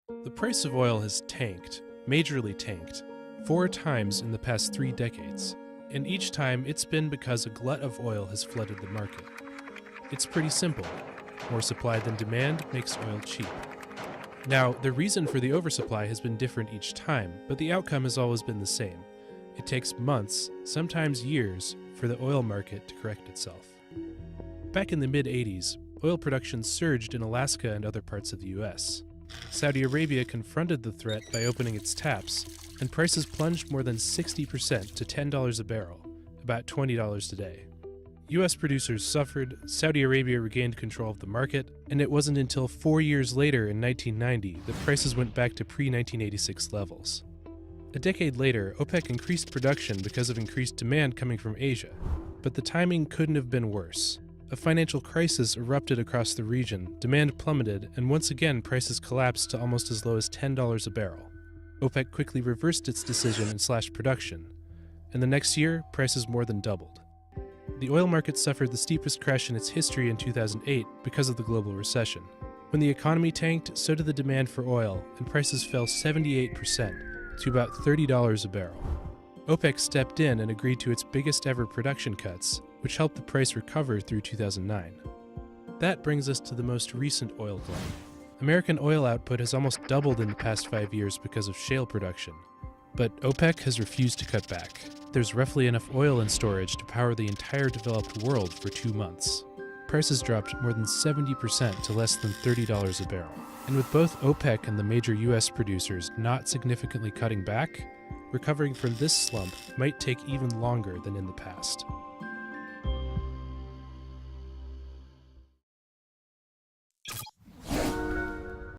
The price of oil has tanked, majorly tanked, 4 times in the past 3 decades, and each time it's been because a glut of oil has flooded the market. It's pretty simple. More supply than demand makes oil cheap. Now, the reason for the oversupply has been different each time, but the outcome has always been the same. It takes months, sometimes years, for the oil market to correct itself. Back in the mid-80s, oil production surged in Alaska and other parts of the US. Saudi Arabia confronted the threat by opening its taps, and prices plunged more than 60% to $10 a barrel, about $20 today. US producers suffered, Saudi Arabia regained control of the market, and it wasn't until 4 years later in 1990 that prices went back to pre-1986 levels. A decade later, OPEC increased production because of increased demand coming from Asia, but the timing couldn't have been worse. A financial crisis erupted across the region, demand plummeted, and once again prices collapsed to almost as low as $10 a barrel. OPEC quickly reversed its decision and slashed production, and the next year, prices more than doubled. The oil market suffered the steepest crash in its history in 2008 because of the global recession. When the economy tanked, so did the demand for oil, and prices fell 78% to about $30 a barrel. OPEC stepped in and agreed to its biggest ever production cuts, which helped the price recover through 2009. That brings us to the most recent oil glut. American oil output has almost doubled in the past 5 years because of shale production, but OPEC has refused to cut back. There's roughly enough oil in storage to power the entire developed world for 2 months. Prices dropped more than 70% to less than $30 a barrel. And with both OPEC and the major US producers not significantly cutting back, recovering from this slump might take even longer than in the past.